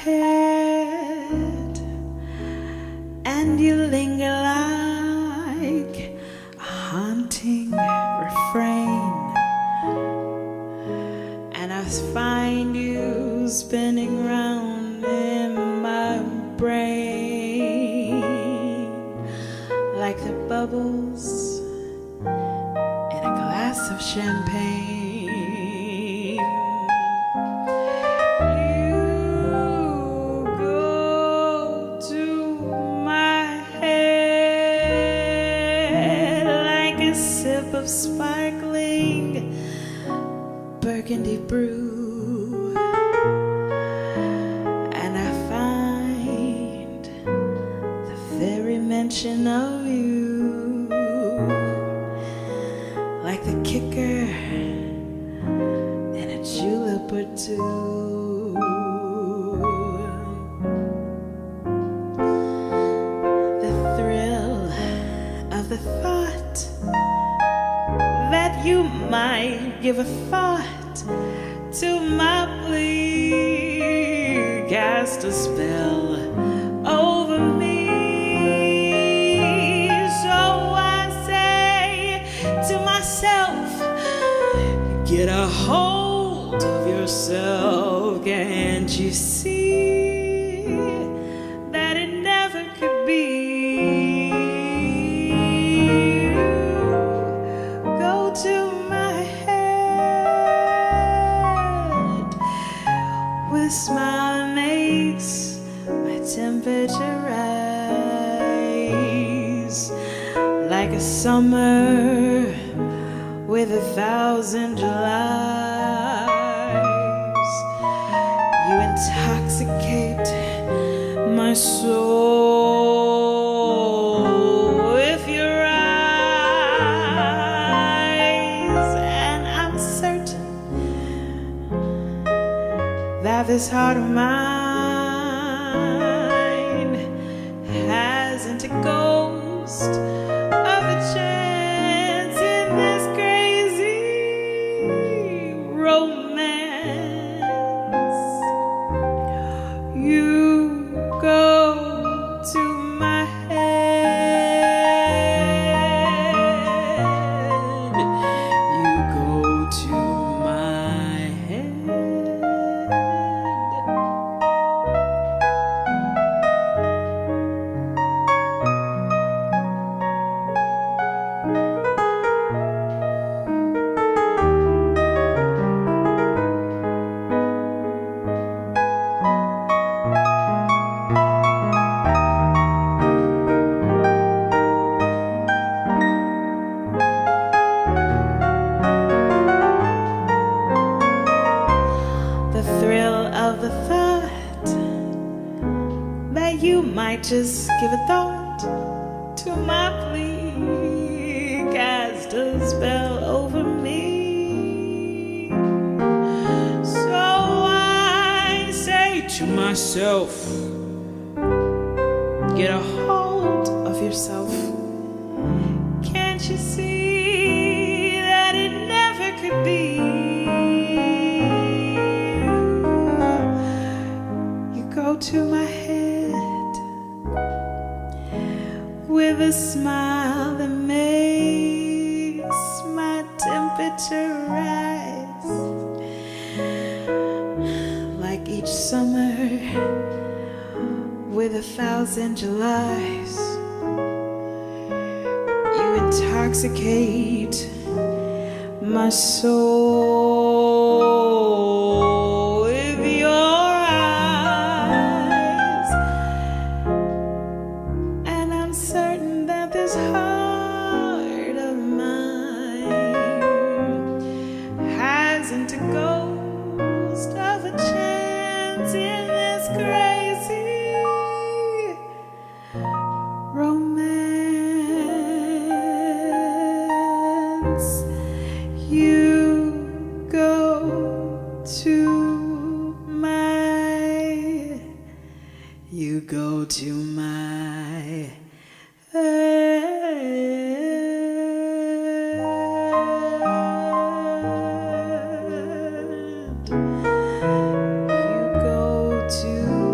head, and you linger like a haunting refrain, and I find you spinning round in my brain like the bubbles in a glass of champagne. Of sparkling burgundy brew, and I find the very mention of you like the kicker in a julep or two. The thrill of the thought that you might give a thought to my plea cast a spell over me. So I say to myself, get a hold of yourself. Can't you see that it never could be? A smile makes my temperature rise like a summer with 1,000 Julys. You intoxicate my soul with your eyes, and I'm certain that this heart of mine hasn't a ghost of a chance in this crazy romance. You go to my head. You go to my head. Of the thought that you might just give a thought to my plea, cast a spell over me. So I say to myself, get a hold of yourself. Can't you see that it never could be? Go to my head with a smile that makes my temperature rise like each summer with 1,000 Julys. You intoxicate my soul with your heart of mine hasn't a ghost of a chance in this crazy romance. You go to my head. You go to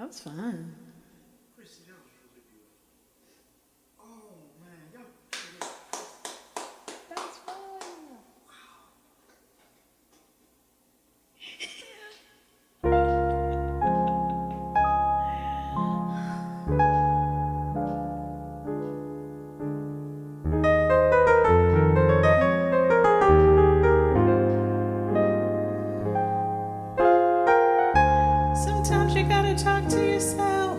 That was fun. Chrissy, that was really beautiful. Oh man, y'all. That was fun. Sometimes you gotta talk to yourself.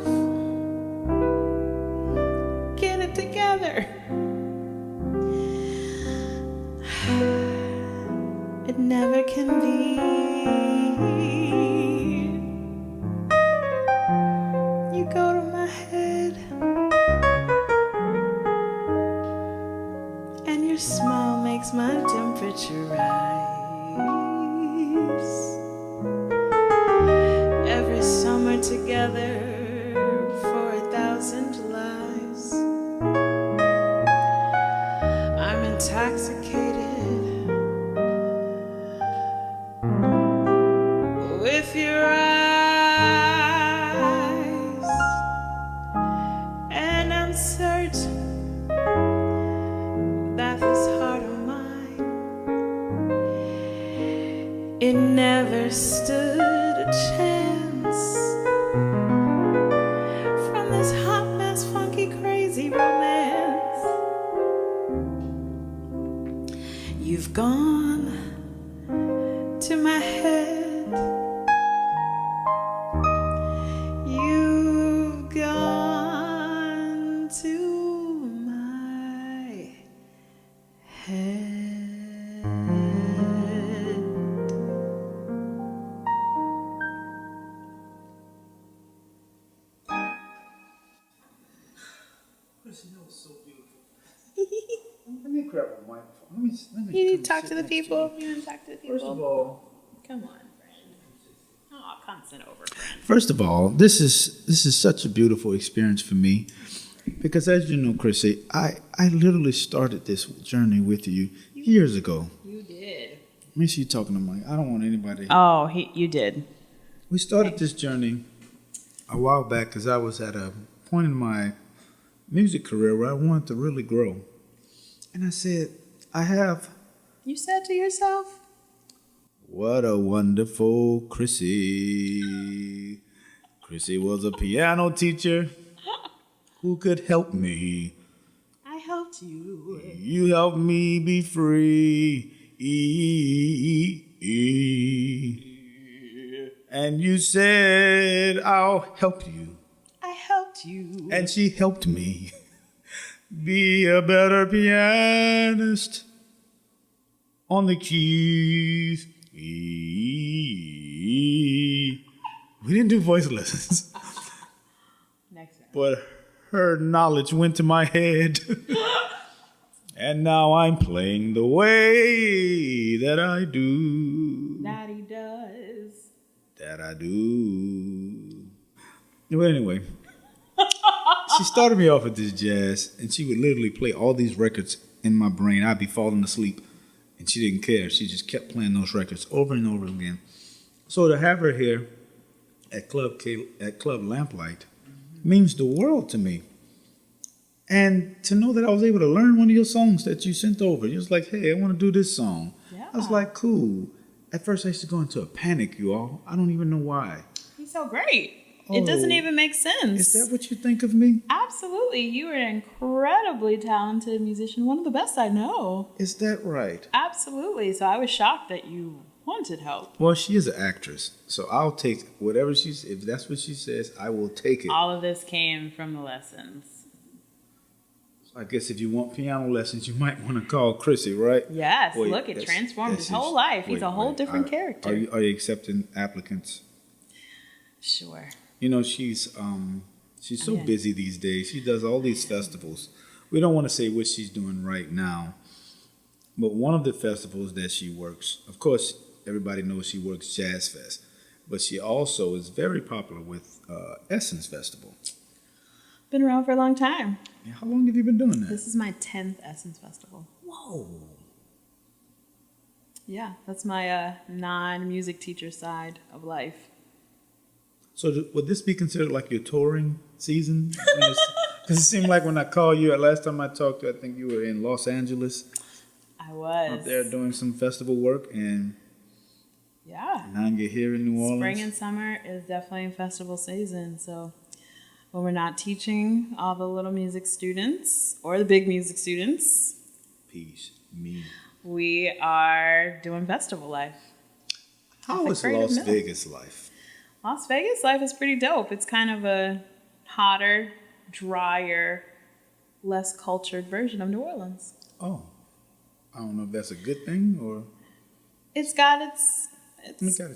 Get it together. It never can be. You go to my head, and your smile makes my temperature rise. Every summer together for 1,000 lives. I'm intoxicated with your eyes, and I'm certain that this heart of mine, it never stood a chance from this hot mess, funky, crazy romance. You've gone to my head. You've gone to my head. Chrissy, that was so beautiful. Let me grab a microphone. Let me You need come to talk sit to the next you. people. You need to talk to the people. First of all, Come on, friend. Oh, constant over, friend. First of all, this is such a beautiful experience for me because, as you know, Chrissy, I literally started this journey with you years ago. You did. Make sure you're talking to Mike. I don't want anybody. Oh, you did. We started this journey a while back because I was at a point in my music career where I wanted to really grow, and I said, You said to yourself, what a wonderful Chrissy. Chrissy was a piano teacher who could help me. I helped you. You helped me be free. And you said, I'll help you. I helped you. And she helped me be a better pianist on the keys. We didn't do voice lessons. Next round. But her knowledge went to my head. And now I'm playing the way that I do. That he does. That I do. Well, anyway, she started me off with this jazz, and she would literally play all these records in my brain. I'd be falling asleep, and she didn't care. She just kept playing those records over and over again. So to have her here at Club Lamplight means the world to me. And to know that I was able to learn one of your songs that you sent over. You was like, hey, I want to do this song. Yeah. I was like, cool. At first I used to go into a panic, you all. I don't even know why. He's so great. It doesn't even make sense. Is that what you think of me? Absolutely. You are an incredibly talented musician. One of the best I know. Is that right? Absolutely. So I was shocked that you wanted help. Well, she is an actress. So I'll take whatever if that's what she says, I will take it. All of this came from the lessons. I guess if you want piano lessons, you might want to call Chrissy, right? Yes. Wait, look, it transformed his whole life. He's a whole different character. Are you accepting applicants? Sure. You know, she's so busy these days. She does all these festivals. We don't want to say what she's doing right now, but one of the festivals that she works, of course, everybody knows she works Jazz Fest, but she also is very popular with Essence Festival. Been around for a long time. Yeah, how long have you been doing that? This is my 10th Essence Festival. Whoa. Yeah, that's my non-music teacher side of life. So would this be considered like your touring season? Because it seemed like when I called you, last time I talked to you, I think you were in Los Angeles. I was. Out there doing some festival work, and yeah. now you're here in New Orleans. Spring and summer is definitely festival season. So when we're not teaching all the little music students or the big music students, Peace, me. We are doing festival life. How is Las Vegas life? Las Vegas life is pretty dope. It's kind of a hotter, drier, less cultured version of New Orleans. Oh, I don't know if that's a good thing or... It's got its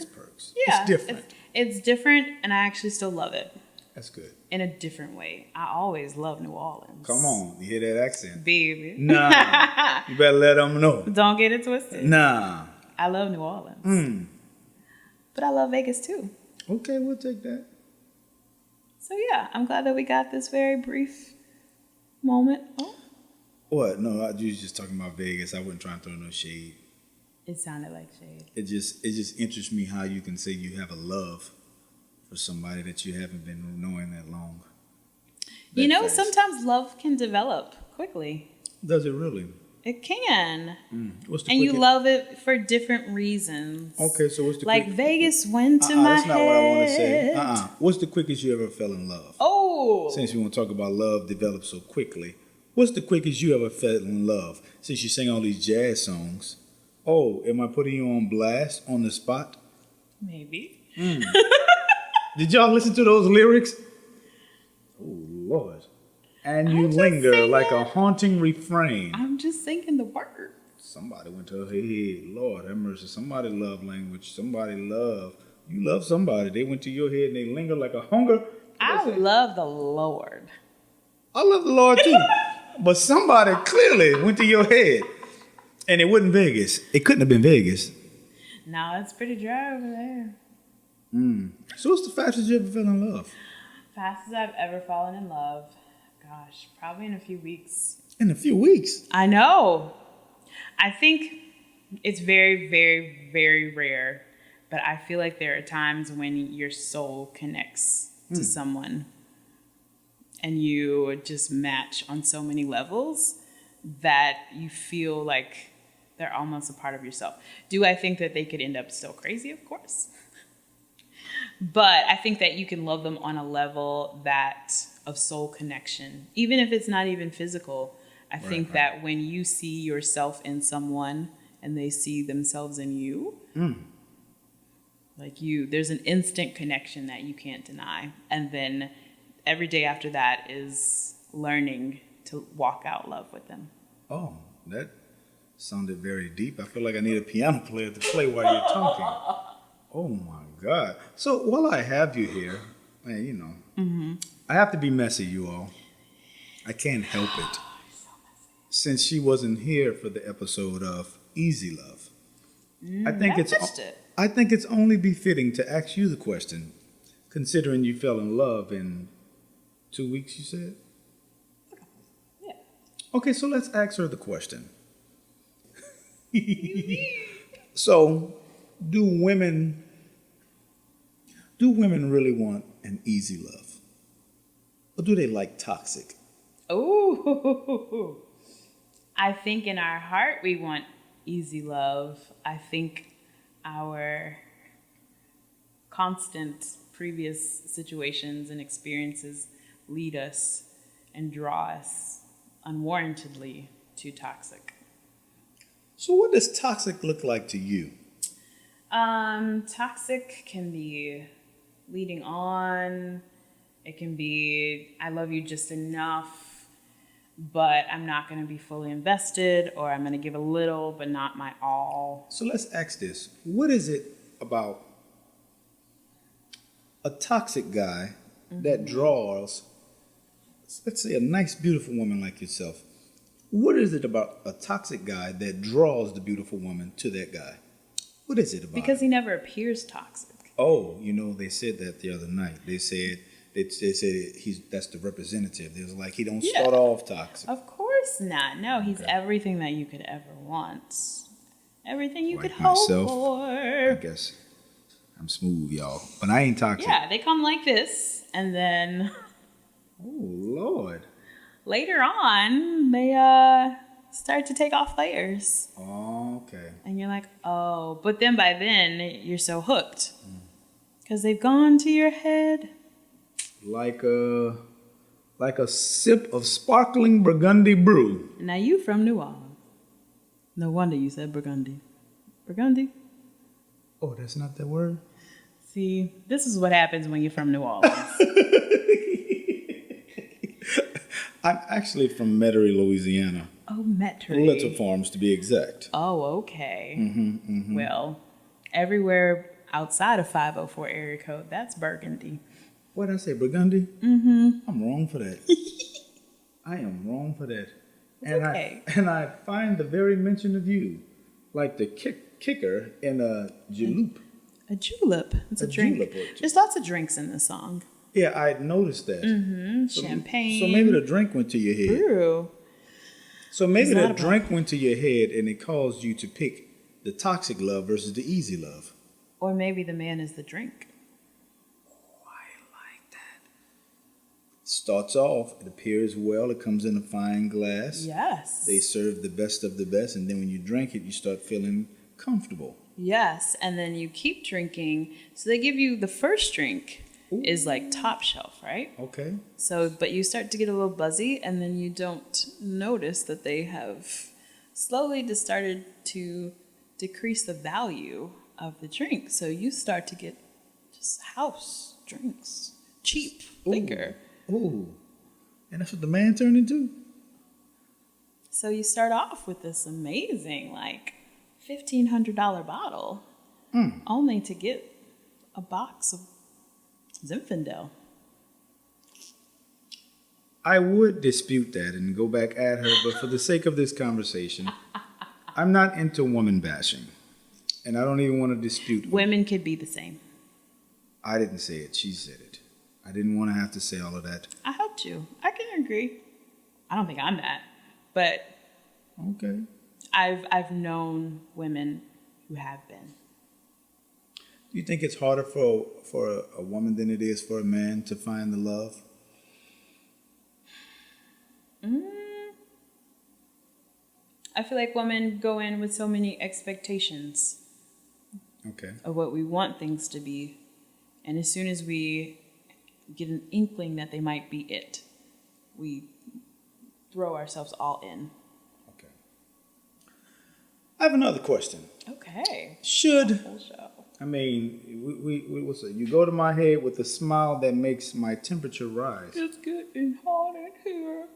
perks. Yeah. It's different. It's different, and I actually still love it. That's good. In a different way. I always love New Orleans. Come on. You hear that accent? Baby. Nah. You better let them know. Don't get it twisted. Nah. I love New Orleans. But I love Vegas, too. Okay, we'll take that. So, yeah, I'm glad that we got this very brief moment. Oh. What? No, you was just talking about Vegas. I wasn't trying to throw no shade. It sounded like shade. It just interests me how you can say you have a love for somebody that you haven't been knowing that long. You know, sometimes love can develop quickly. Does it really? It can. What's the and you love it for different reasons. Okay, so what's the like Vegas went to my that's head. not what I want to say. What's the quickest you ever fell in love? Oh. Since we want to talk about love develop so quickly, what's the quickest you ever fell in love? Since you sing all these jazz songs. Oh, am I putting you on blast on the spot? Maybe. Did y'all listen to those lyrics? Oh, Lord. And you linger like a haunting refrain. I'm just singing the words. Somebody went to her head. Lord have mercy. Somebody love language. Somebody love. You love somebody. They went to your head and they linger like a hunger. I love the Lord. I love the Lord too. But somebody clearly went to your head. And it wasn't Vegas. It couldn't have been Vegas. No, it's pretty dry over there. So what's the fastest you ever fell in love? Fastest I've ever fallen in love. Gosh, probably in a few weeks. In a few weeks? I know. I think it's very, very, very rare. But I feel like there are times when your soul connects to someone. And you just match on so many levels that you feel like they're almost a part of yourself. Do I think that they could end up still crazy? Of course. But I think that you can love them on a level of soul connection, even if it's not even physical. I think that when you see yourself in someone and they see themselves in you, there's an instant connection that you can't deny. And then every day after that is learning to walk out love with them. Oh, that sounded very deep. I feel like I need a piano player to play while you're talking. Oh my God. So while I have you here, man, I have to be messy, you all. I can't help it. Since she wasn't here for the episode of Easy Love, I think it's only befitting to ask you the question, considering you fell in love in 2 weeks, you said? Yeah. Okay, so let's ask her the question. So, do women really want an easy love? Or do they like toxic? Ooh. I think in our heart we want easy love. I think our constant previous situations and experiences lead us and draw us unwarrantedly to toxic. So what does toxic look like to you? Toxic can be leading on. It can be, I love you just enough, but I'm not going to be fully invested, or I'm going to give a little, but not my all. So let's ask this. What is it about a toxic guy that draws, let's say, a nice, beautiful woman like yourself? What is it about a toxic guy that draws the beautiful woman to that guy? What is it about? Because he never appears toxic. Oh, they said that the other night. They said that's the representative. They was like, he don't start off toxic. Of course not. No, he's everything that you could ever want. Everything you could hope for. I guess I I'm smooth, y'all. But I ain't toxic. Yeah, they come like this, and then Oh, Lord. later on, they start to take off layers. Oh, okay. And you're like, oh. But then by then, you're so hooked. Because they've gone to your head. Like a sip of sparkling Burgundy brew. Now you from New Orleans. No wonder you said Burgundy. Burgundy? Oh, that's not that word? See, this is what happens when you're from New Orleans. I'm actually from Metairie, Louisiana. Oh, Metairie. Little Farms, to be exact. Oh, okay. Well, everywhere outside of 504 area code, that's Burgundy. What did I say, Burgundy? I'm wrong for that. I am wrong for that. Okay. I find the very mention of you like the kicker in a julep. A julep. It's a drink. Julep or two. There's lots of drinks in this song. Yeah, I noticed that. Champagne. So maybe the drink went to your head. Brew. So maybe It's the not drink went to your head and it caused you to pick the toxic love versus the easy love. Or maybe the man is the drink. I like that. Starts off, it appears well, it comes in a fine glass. Yes. They serve the best of the best, and then when you drink it, you start feeling comfortable. Yes, and then you keep drinking. So they give you the first drink is like top shelf, right? Okay. So, but you start to get a little buzzy, and then you don't notice that they have slowly just started to decrease the value of the drink. So you start to get just house drinks, cheap liquor. Ooh. And that's what the man turned into? So you start off with this amazing, like, $1,500 bottle, only to get a box of Zinfandel. I would dispute that and go back at her, but for the sake of this conversation, I'm not into woman bashing. And I don't even want to dispute Women could be the same. I didn't say it. She said it. I didn't want to have to say all of that. I helped you. I can agree. I don't think I'm that, but Okay. I've known women who have been. Do you think it's harder for a woman than it is for a man to find the love? I feel like women go in with so many expectations Okay. of what we want things to be. And as soon as we get an inkling that they might be it, we throw ourselves all in. Okay. I have another question. Okay. Should, Whole show. I mean, what's it? You go to my head with a smile that makes my temperature rise. It's getting hot in here.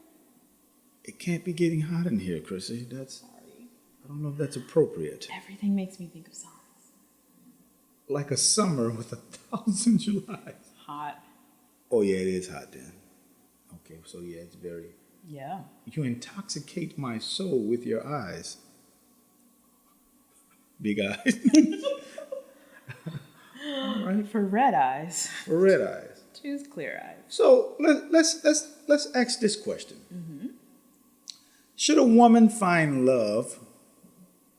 It can't be getting hot in here, Chrissy. Sorry. I don't know if that's appropriate. Everything makes me think of songs. Like a summer with 1,000 Julys. Hot. Oh, yeah, it is hot then. Okay, so yeah, it's very... Yeah. You intoxicate my soul with your eyes. Big eyes. All right. For red eyes, For red eyes. choose clear eyes. So let's ask this question. Should a woman find love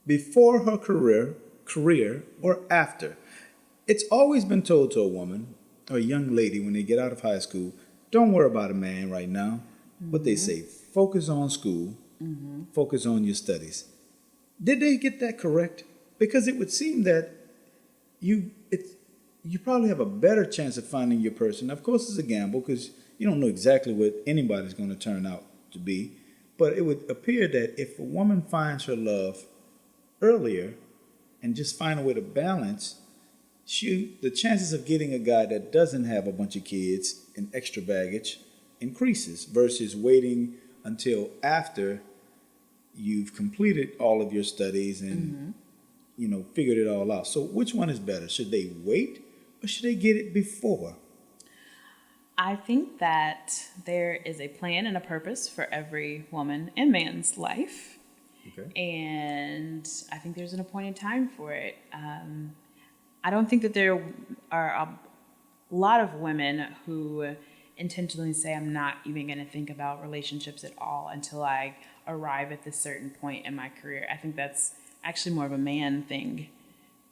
before her career or after? It's always been told to a woman or a young lady when they get out of high school, don't worry about a man right now. What they say, focus on school, focus on your studies. Did they get that correct? Because it would seem that you probably have a better chance of finding your person. Of course, it's a gamble because you don't know exactly what anybody's going to turn out to be. But it would appear that if a woman finds her love earlier and just find a way to balance, the chances of getting a guy that doesn't have a bunch of kids and extra baggage increases versus waiting until after you've completed all of your studies and figured it all out. So which one is better? Should they wait or should they get it before? I think that there is a plan and a purpose for every woman and man's life. Okay. And I think there's an appointed time for it. I don't think that there are a lot of women who intentionally say, I'm not even going to think about relationships at all until I arrive at this certain point in my career. I think that's actually more of a man thing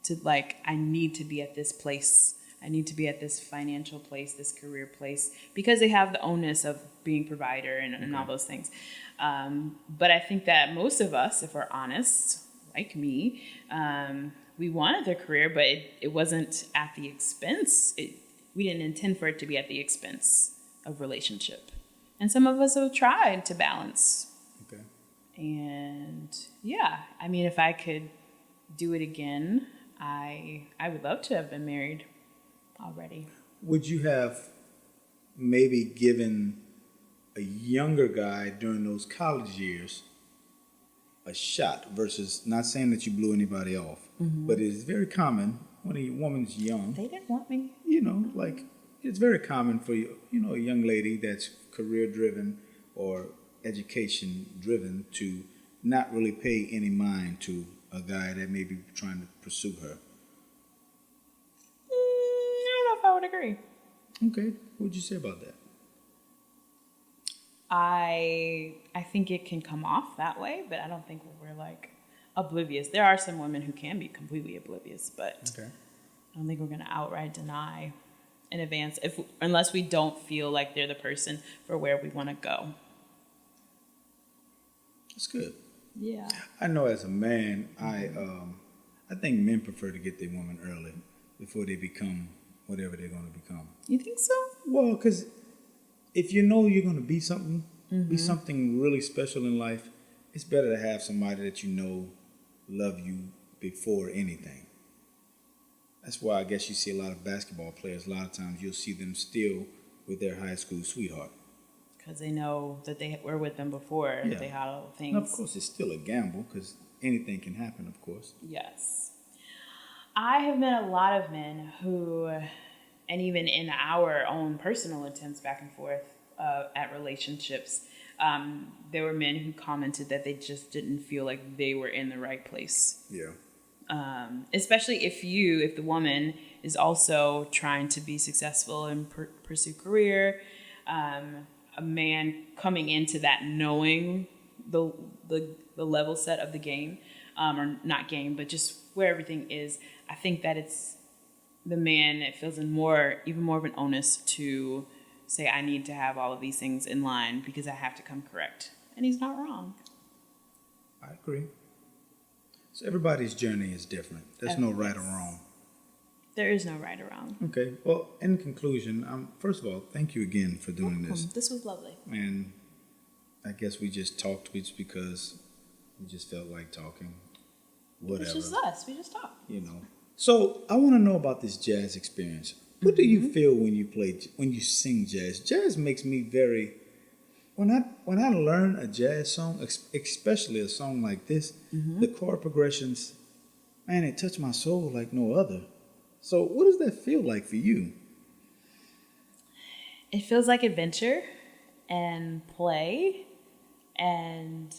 to like, I need to be at this place. I need to be at this financial place, this career place, because they have the onus of being provider and all those things. But I think that most of us, if we're honest, like me, we wanted their career, but it wasn't at the expense. We didn't intend for it to be at the expense of relationship. And some of us have tried to balance. Okay. And yeah, I mean, if I could do it again, I would love to have been married already. Would you have maybe given a younger guy during those college years a shot versus, not saying that you blew anybody off, but it is very common when a woman's young. They didn't want me. You know, like it's very common for a young lady that's career driven or education driven to not really pay any mind to a guy that may be trying to pursue her. I don't know if I would agree. Okay, what would you say about that? I think it can come off that way, but I don't think we're like oblivious. There are some women who can be completely oblivious, but Okay. I don't think we're going to outright deny in advance unless we don't feel like they're the person for where we want to go. That's good. Yeah. I know as a man, I think men prefer to get their woman early before they become whatever they're going to become. You think so? Well, because if you know you're going to be something really special in life, it's better to have somebody that you know love you before anything. That's why I guess you see a lot of basketball players. A lot of times you'll see them still with their high school sweetheart. Because they know that they were with them before. Yeah. They had all the things. And of course, it's still a gamble because anything can happen, of course. Yes. I have met a lot of men who, and even in our own personal attempts back and forth at relationships, there were men who commented that they just didn't feel like they were in the right place. Yeah. Especially if the woman is also trying to be successful and pursue career, a man coming into that knowing the level set of the game, or not game, but just where everything is. I think that it's the man that feels even more of an onus to say, I need to have all of these things in line because I have to come correct. And he's not wrong. I agree. So everybody's journey is different. There's no right or wrong. There is no right or wrong. Okay. Well, in conclusion, first of all, thank you again for doing this. This was lovely. And I guess we just talked because we just felt like talking. Whatever. It's just us. We just talk. So I want to know about this jazz experience. What do you feel when you sing jazz? Jazz makes me very. When I learn a jazz song, especially a song like this, the chord progressions, man, it touched my soul like no other. So what does that feel like for you? It feels like adventure and play, and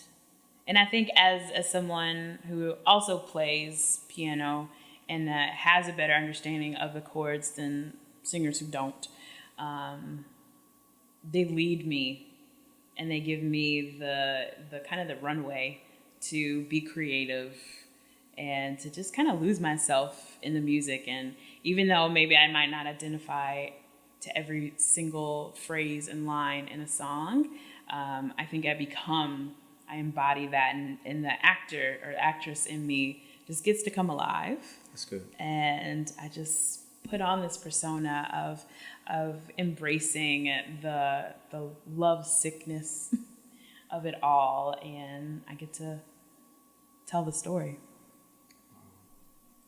I think as someone who also plays piano and has a better understanding of the chords than singers who don't, they lead me and they give me the kind of the runway to be creative and to just kind of lose myself in the music. And even though maybe I might not identify to every single phrase and line in a song, I think I embody that, and the actor or actress in me just gets to come alive. That's good. And I just put on this persona of embracing the love sickness of it all, and I get to tell the story.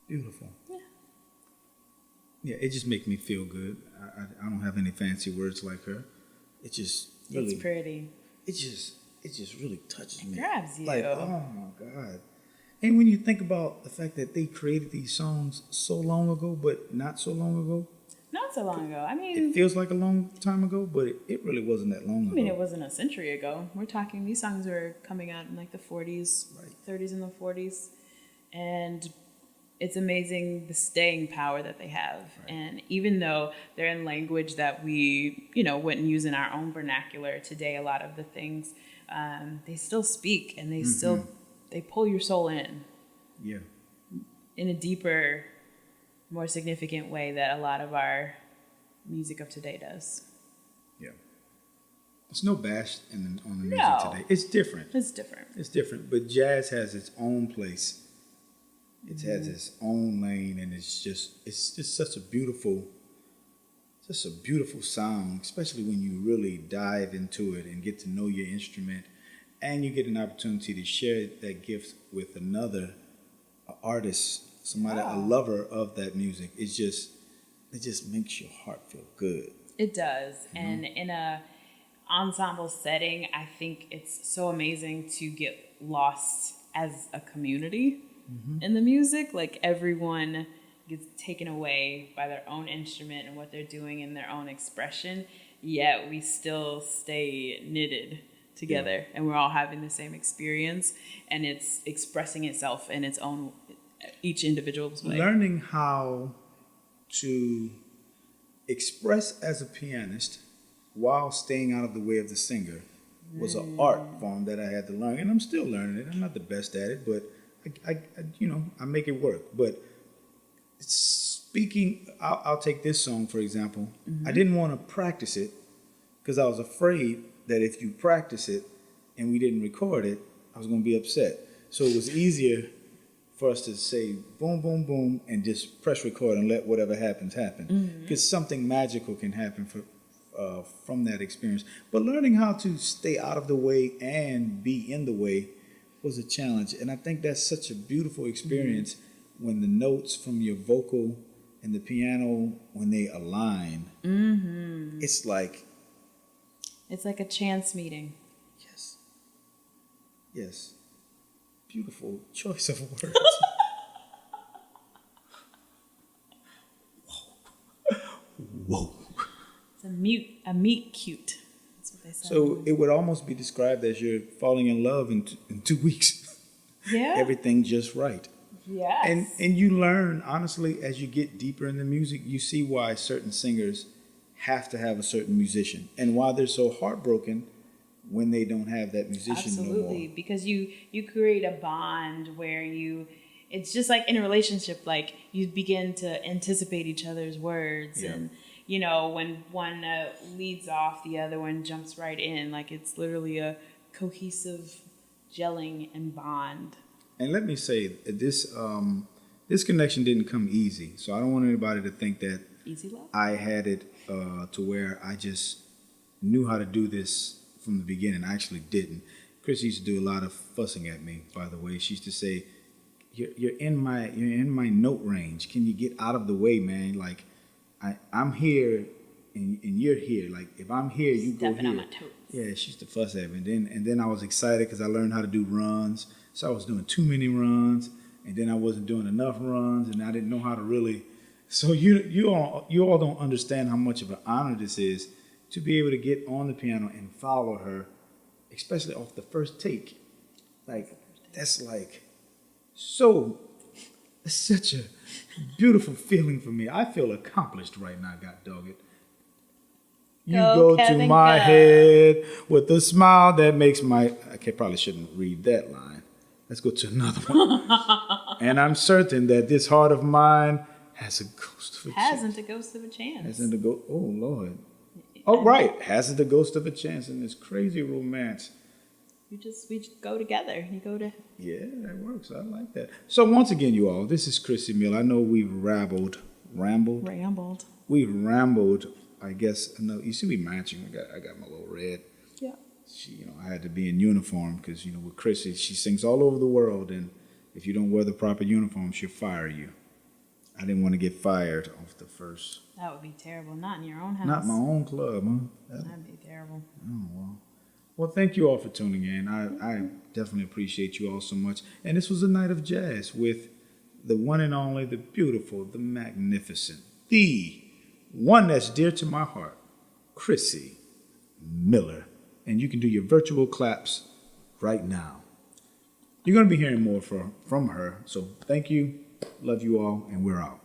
Beautiful. Yeah. Yeah, it just makes me feel good. I don't have any fancy words like her. It just really. It's pretty. It just really touches me. It grabs you. Like, oh my God. And when you think about the fact that they created these songs so long ago, but not so long ago. Not so long ago. I mean, it feels like a long time ago, but it really wasn't that long ago. I mean, it wasn't a century ago. We're talking, these songs were coming out in like the 40s, right. 30s and the 40s. And it's amazing the staying power that they have. Right. And even though they're in language that we, wouldn't use in our own vernacular today, a lot of the things, they still speak, and they still, they pull your soul in. Yeah. in a deeper, more significant way that a lot of our music of today does. Yeah. There's no bash on the music No. today. It's different. It's different. It's different. But jazz has its own place. It has its own lane, and it's just such a beautiful sound, especially when you really dive into it and get to know your instrument, and you get an opportunity to share that gift with another artist, somebody, a lover of that music. It just makes your heart feel good. It does. And in a ensemble setting, I think it's so amazing to get lost as a community in the music. Like everyone gets taken away by their own instrument and what they're doing in their own expression, yet we still stay knitted together and we're all having the same experience, and it's expressing itself in its own, each individual's way. Learning how to express as a pianist while staying out of the way of the singer was an art form that I had to learn, and I'm still learning it. I'm not the best at it, but I make it work. But speaking, I'll take this song for example. I didn't want to practice it because I was afraid that if you practice it and we didn't record it, I was going to be upset. So it was easier for us to say boom, boom, boom, and just press record and let whatever happens happen. Because something magical can happen from that experience. But learning how to stay out of the way and be in the way was a challenge. And I think that's such a beautiful experience when the notes from your vocal and the piano, when they align. It's like a chance meeting. Yes. Beautiful choice of words. Whoa. It's a meet cute. That's what they said. So it would almost be described as you're falling in love in 2 weeks. Yeah. Everything just right. Yes. And you learn, honestly, as you get deeper in the music, you see why certain singers have to have a certain musician and why they're so heartbroken when they don't have that musician no more. Absolutely, because you create a bond where it's just like in a relationship, like you begin to anticipate each other's words, and when one leads off, the other one jumps right in. Like it's literally a cohesive gelling and bond. And let me say, this connection didn't come easy, so I don't want anybody to think that easy love. I had it to where I just knew how to do this from the beginning. I actually didn't. Chrissy used to do a lot of fussing at me, by the way. She used to say, you're in my note range. Can you get out of the way, man? Like I'm here and you're here. Like if I'm here, you go here. Stepping on my toes. Yeah, she used to fuss at me. And then I was excited because I learned how to do runs. So I was doing too many runs, and then I wasn't doing enough runs, and I didn't know how to really. So you all don't understand how much of an honor this is to be able to get on the piano and follow her, especially off the first take. Like that's like it's such a beautiful feeling for me. I feel accomplished right now, God dog it. You go Kevin, to my go. head with a smile that makes probably shouldn't read that line. Let's go to another one. And I'm certain that this heart of mine has a ghost of a chance. Hasn't a ghost of a chance. Hasn't a ghost. Oh, Lord. Oh, right. Hasn't a ghost of a chance in this crazy romance. We just go together. You go to. Yeah, that works. I like that. So once again, you all, this is Chrissy Miller. I know we've rambled. We've rambled. I guess. No, you see, we matching. I got my little red. Yeah. She, I had to be in uniform because with Chrissy, she sings all over the world, and if you don't wear the proper uniform, she'll fire you. I didn't want to get fired off the first. That would be terrible. Not in your own house. Not my own club, huh? That'd be terrible. Oh, well. Well, thank you all for tuning in. I definitely appreciate you all so much. And this was a night of jazz with the one and only, the beautiful, the magnificent, the one that's dear to my heart, Chrissy Miller. And you can do your virtual claps right now. You're going to be hearing more from her. So thank you. Love you all. And we're out.